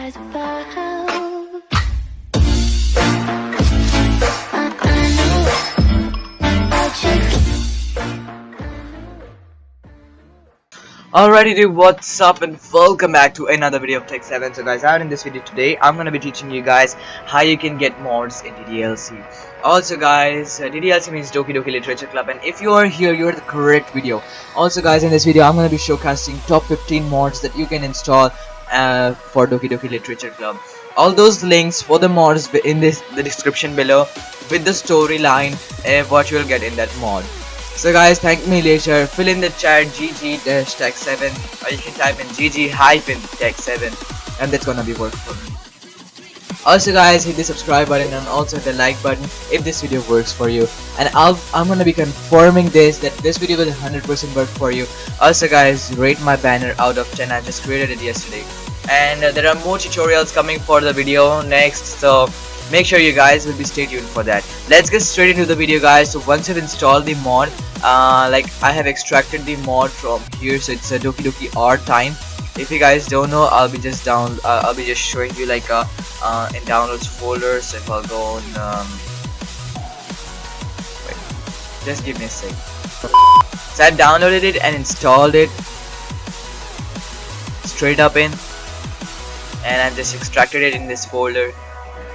lies about. Alrighty dude, what's up and welcome back to another video of Tech 7. So guys, out in this video today I'm gonna be teaching you guys how you can get mods in DDLC. Also guys, DDLC means Doki Doki Literature Club, and if you are here, you're the correct video. Also guys, in this video I'm gonna be showcasing top 15 mods that you can install for Doki Doki Literature Club. All those links for the mods in the description below with the storyline what you'll get in that mod. So guys, thank me later. Fill in the chat GG-tech7, or you can type in GG-tech7, and that's gonna be work for me. Also guys, hit the subscribe button and also the like button if this video works for you. And I'm gonna be confirming that this video will 100% work for you. Also guys, rate my banner out of 10. I just created it yesterday. And there are more tutorials coming for the video next, so make sure you guys will be stay tuned for that. Let's get straight into the video guys. So once you've installed the mod, like I have extracted the mod from here, so it's a Doki Doki art time. If you guys don't know, I'll be just showing you like in downloads folder. So if I'll go on wait, just give me a sec. So I've downloaded it and installed it straight up in, and I've just extracted it in this folder.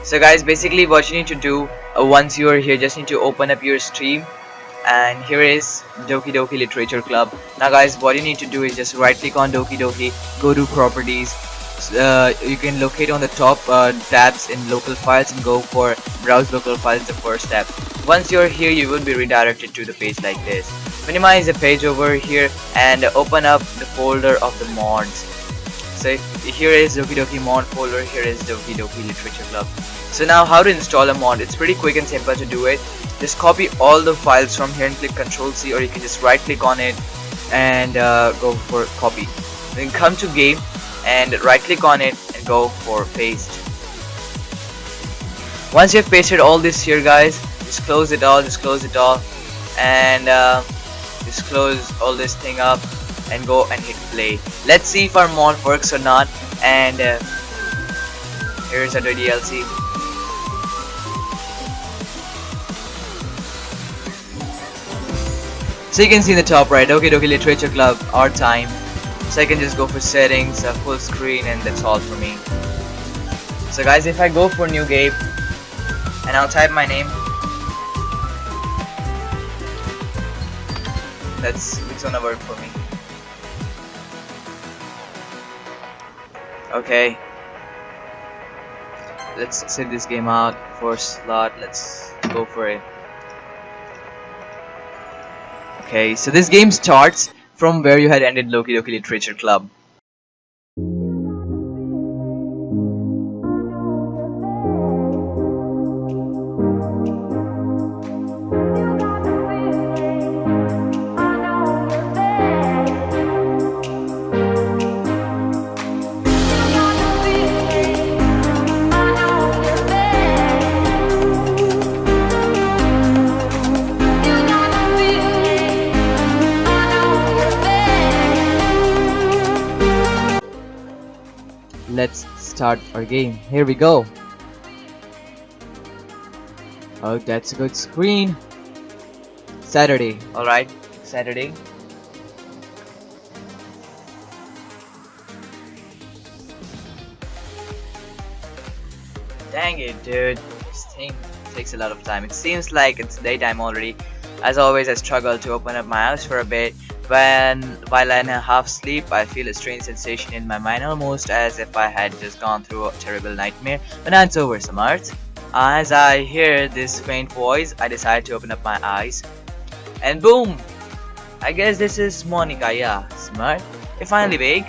So guys, basically what you need to do once you are here, just need to open up your stream, and here is Doki Doki Literature Club. Now guys, what you need to do is just right click on Doki Doki, go to properties, you can locate on the top tabs in local files and go for browse local files, the first tab. Once you're here, you will be redirected to the page like this. Minimize the page over here and open up the folder of the mods. So here is Doki Doki mod folder, here is Doki Doki Literature Club. So now how to install a mod, it's pretty quick and simple to do it. Just copy all the files from here and click Ctrl+C, or you can just right click on it and go for copy. Then come to game and right click on it and go for paste. Once you've pasted all this here guys, just close it all, and just close all this thing up and go and hit play. Let's see if our mod works or not. And here's our DLC. So you can see in the top right, Doki Doki Literature Club, art time. So I can just go for settings, full screen, and that's all for me. So guys, if I go for new game and I'll type my name, it's gonna work for me. Okay, let's set this game out for slot. Let's go for it. Okay, so this game starts from where you had ended Doki Doki Literature Club. Let's start our game. Here we go. Oh, that's a good screen. Saturday. Alright, Saturday. Dang it, dude. This thing takes a lot of time. It seems like it's daytime already. As always, I struggle to open up my eyes for a bit. While in a half sleep, I feel a strange sensation in my mind, almost as if I had just gone through a terrible nightmare. But now it's over, smart. As I hear this faint voice, I decide to open up my eyes. And boom! I guess this is Monika, yeah, smart. I finally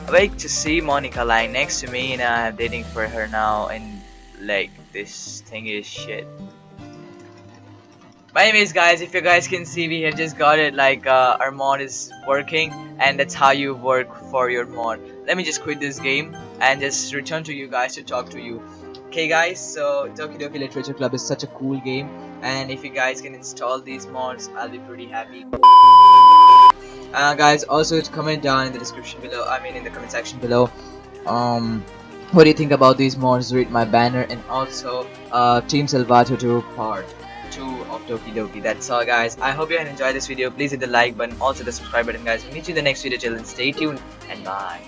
awake to see Monika lying next to me, and I'm dating for her now, and like, this thing is shit. But anyways guys, if you guys can see, we have just got it, like our mod is working, and that's how you work for your mod. Let me just quit this game and just return to you guys to talk to you. Okay guys, so Doki Doki Literature Club is such a cool game, and if you guys can install these mods, I'll be pretty happy. Guys, also comment down in the description below, I mean in the comment section below, What do you think about these mods? Read my banner, and also Team Salvato 2 Part 2 of Doki Doki. That's all, guys. I hope you enjoyed this video. Please hit the like button, also the subscribe button, guys. Meet you in the next video. Till then, stay tuned and bye.